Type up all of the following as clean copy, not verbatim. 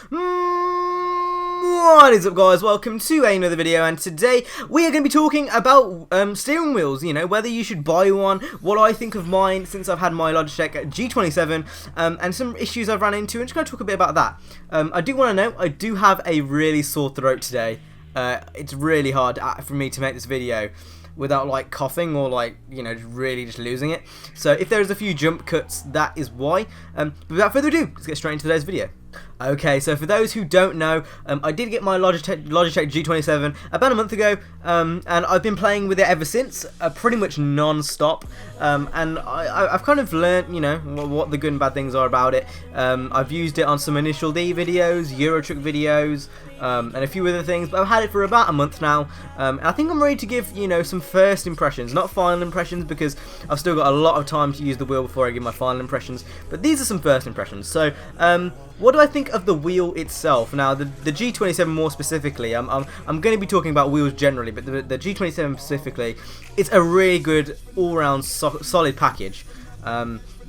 What is up, guys? Welcome to another video, and today we are going to be talking about steering wheels. You know, whether you should buy one, what I think of mine since I've had my Logitech G27, and some issues I've run into, and just going to talk a bit about that. I do want to know, I do have a really sore throat today. It's really hard for me to make this video without like coughing or like, you know, really just losing it. So if there's a few jump cuts, that is why. But without further ado, let's get straight into today's video. Okay, so for those who don't know, I did get my Logitech G27 about a month ago, and I've been playing with it ever since, pretty much non-stop, and I've kind of learnt, you know, what the good and bad things are about it. I've used it on some Initial D videos, Euro Truck videos, and a few other things, but I've had it for about a month now, and I think I'm ready to give, you know, some first impressions, not final impressions, because I've still got a lot of time to use the wheel before I give my final impressions, but these are some first impressions. So, what do I think of the wheel itself? Now, the G27 more specifically, I'm going to be talking about wheels generally, but the G27 specifically, it's a really good all-round solid package.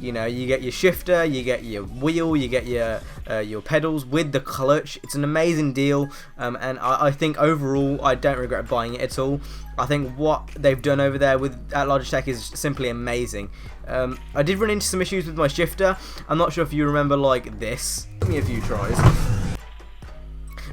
You know, you get your shifter, you get your wheel, you get your pedals with the clutch. It's an amazing deal, and I think overall I don't regret buying it at all. I think what they've done over there at Logitech is simply amazing. I did run into some issues with my shifter. I'm not sure if you remember, like this. Give me a few tries.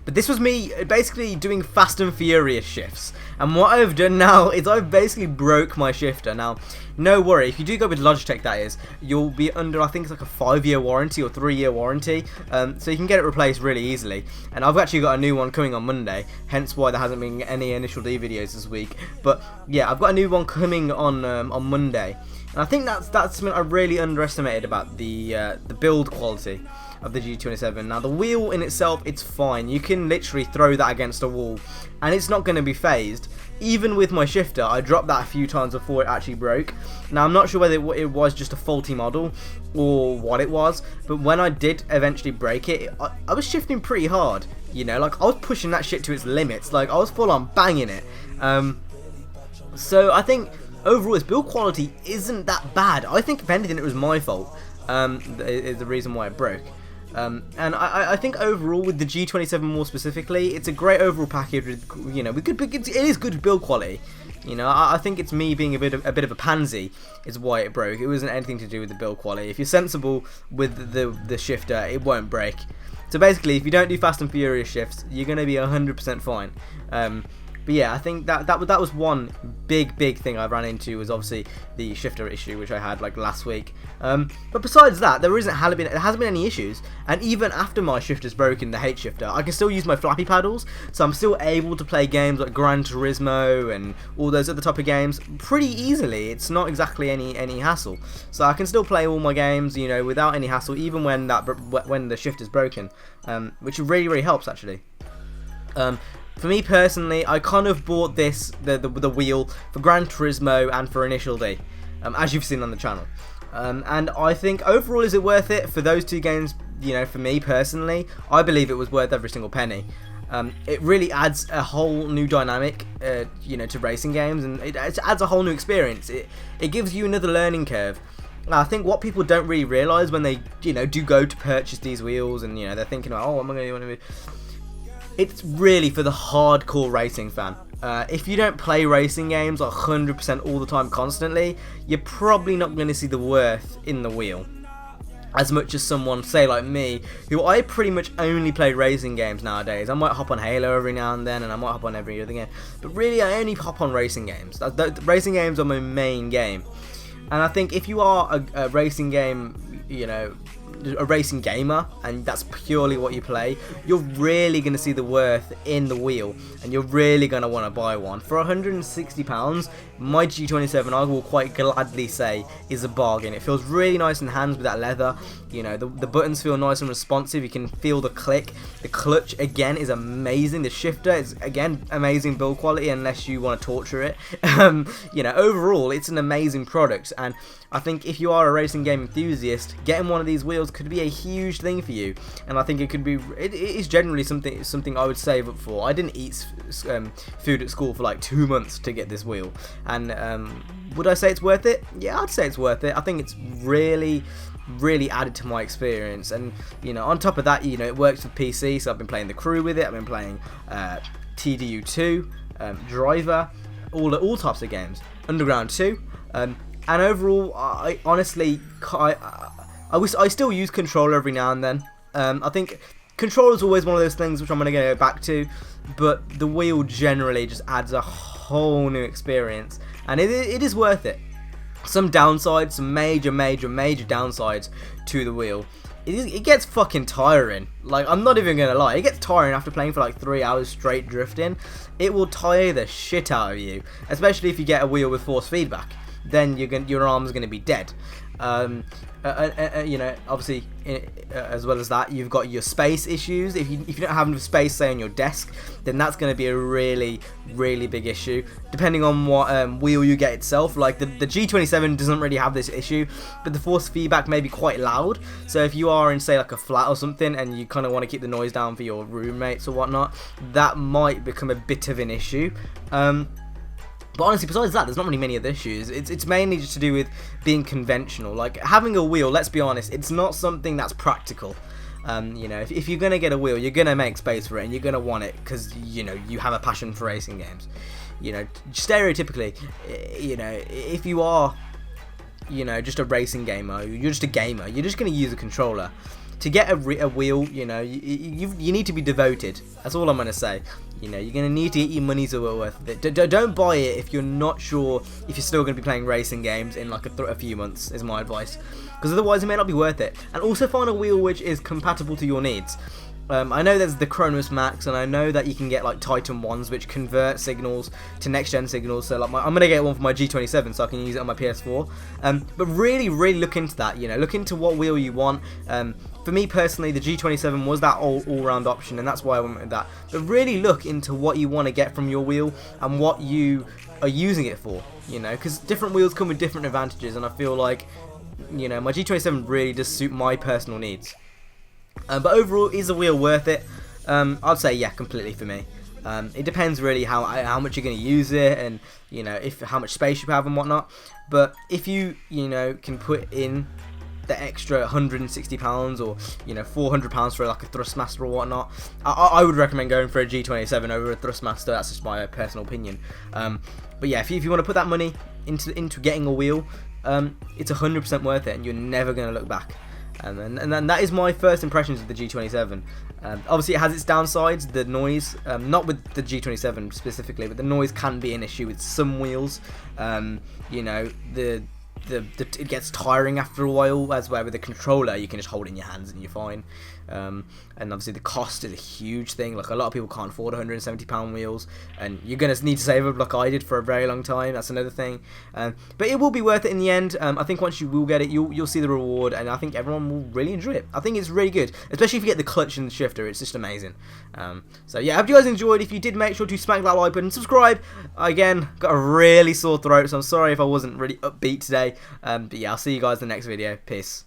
But this was me basically doing Fast and Furious shifts. And what I've done now is I've basically broke my shifter. Now, no worry, if you do go with Logitech, that is, you'll be under, I think it's like a 5-year warranty or 3-year warranty. So you can get it replaced really easily. And I've actually got a new one coming on Monday, hence why there hasn't been any Initial D videos this week. But yeah, I've got a new one coming on Monday. And I think that's something I really underestimated about the build quality of the G27. Now, the wheel in itself, it's fine. You can literally throw that against a wall and it's not going to be phased. Even with my shifter, I dropped that a few times before it actually broke. Now, I'm not sure whether it was just a faulty model or what it was, but when I did eventually break it, I was shifting pretty hard. You know, like I was pushing that shit to its limits. Like I was full on banging it. So I think overall its build quality isn't that bad. I think if anything it was my fault, is the reason why it broke. And I think overall with the G27 more specifically, it's a great overall package with, you know, it is good build quality. You know, I think it's me being a bit of a pansy is why it broke. It wasn't anything to do with the build quality. If you're sensible with the shifter, it won't break. So basically, if you don't do Fast and Furious shifts, you're going to be 100% fine. But yeah, I think that was one big thing I ran into, was obviously the shifter issue, which I had like last week. But besides that, there hasn't been any issues. And even after my shifter's broken, the H shifter, I can still use my flappy paddles, so I'm still able to play games like Gran Turismo and all those other type of games pretty easily. It's not exactly any hassle, so I can still play all my games, you know, without any hassle, even when the shifter's broken, which really helps actually. For me personally, I kind of bought the wheel for Gran Turismo and for Initial D, as you've seen on the channel. And I think overall, is it worth it for those two games? You know, for me personally, I believe it was worth every single penny. It really adds a whole new dynamic, you know, to racing games, and it adds a whole new experience. It gives you another learning curve. I think what people don't really realise when they, you know, do go to purchase these wheels, and you know, they're thinking, oh, what am I going to do? It's really for the hardcore racing fan. If you don't play racing games like 100% all the time constantly, you're probably not going to see the worth in the wheel as much as someone, say like me, who I pretty much only play racing games nowadays. I might hop on Halo every now and then, and I might hop on every other game, but really I only hop on racing games. Racing games are my main game. And I think if you are a racing game, you know, a racing gamer, and that's purely what you play, you're really going to see the worth in the wheel, and you're really going to want to buy one. For £160, my G27, I will quite gladly say, is a bargain. It feels really nice in the hands with that leather. You know, the buttons feel nice and responsive. You can feel the click. The clutch, again, is amazing. The shifter is, again, amazing build quality, unless you want to torture it. You know, overall, it's an amazing product, and I think if you are a racing game enthusiast, getting one of these wheels could be a huge thing for you. And I think it is generally something I would save up for. I didn't eat food at school for like 2 months to get this wheel, and would I say it's worth it? Yeah, I'd say it's worth it. I think it's really really added to my experience. And you know, on top of that, you know, it works with PC, so I've been playing The Crew with it. I've been playing TDU2, Driver, all types of games, Underground 2, and overall, I honestly, I still use controller every now and then. I think controller is always one of those things which I'm going to go back to, but the wheel generally just adds a whole new experience, and it is worth it. Some downsides, some major downsides to the wheel. It gets fucking tiring. Like, I'm not even gonna lie, it gets tiring after playing for like 3 hours straight drifting. It will tire the shit out of you, especially if you get a wheel with force feedback. Then your arm's gonna be dead. You know, obviously, as well as that, you've got your space issues. If you don't have enough space, say, on your desk, then that's going to be a really big issue, depending on what wheel you get itself. Like, the G27 doesn't really have this issue, but the force feedback may be quite loud. So if you are in, say, like a flat or something, and you kind of want to keep the noise down for your roommates or whatnot, that might become a bit of an issue. But honestly, besides that, there's not really many other issues. It's mainly just to do with being conventional. Like, having a wheel, let's be honest, it's not something that's practical. You know, if you're going to get a wheel, you're going to make space for it, and you're going to want it because, you know, you have a passion for racing games. You know, stereotypically, you know, if you are, you know, just a racing gamer, you're just a gamer, you're just going to use a controller. To get a wheel, you know, you need to be devoted. That's all I'm going to say. You know, you're going to need to get your money's worth of it. Don't buy it if you're not sure if you're still going to be playing racing games in like a few months, is my advice. Because otherwise it may not be worth it. And also find a wheel which is compatible to your needs. I know there's the Chronos Max, and I know that you can get like Titan ones which convert signals to next gen signals. So like I'm gonna get one for my G27 so I can use it on my PS4. But really look into that. You know, look into what wheel you want. For me personally, the G27 was that all-round option, and that's why I went with that. But really look into what you want to get from your wheel and what you are using it for. You know, because different wheels come with different advantages, and I feel like, you know, my G27 really does suit my personal needs. But overall, is the wheel worth it? I'd say yeah, completely for me. It depends really how much you're going to use it, and you know, how much space you have and whatnot. But if you know, can put in the extra £160 or, you know, £400 for like a Thrustmaster or whatnot, I would recommend going for a G27 over a Thrustmaster. That's just my personal opinion. But yeah, if you want to put that money into getting a wheel, it's 100% worth it, and you're never going to look back. And then that is my first impressions of the G27. Obviously it has its downsides, the noise, not with the G27 specifically, but the noise can be an issue with some wheels. You know, it gets tiring after a while, as where with the controller you can just hold it in your hands and you're fine. And obviously the cost is a huge thing. Like, a lot of people can't afford £170 wheels, and you're gonna need to save up like I did for a very long time. That's another thing. But it will be worth it in the end. I think once you will get it, you'll see the reward, and I think everyone will really enjoy it. I think it's really good, especially if you get the clutch and the shifter. It's just amazing. So yeah, I hope you guys enjoyed. If you did, make sure to smack that like button, subscribe. Again, got a really sore throat, so I'm sorry if I wasn't really upbeat today. But yeah, I'll see you guys in the next video. Peace.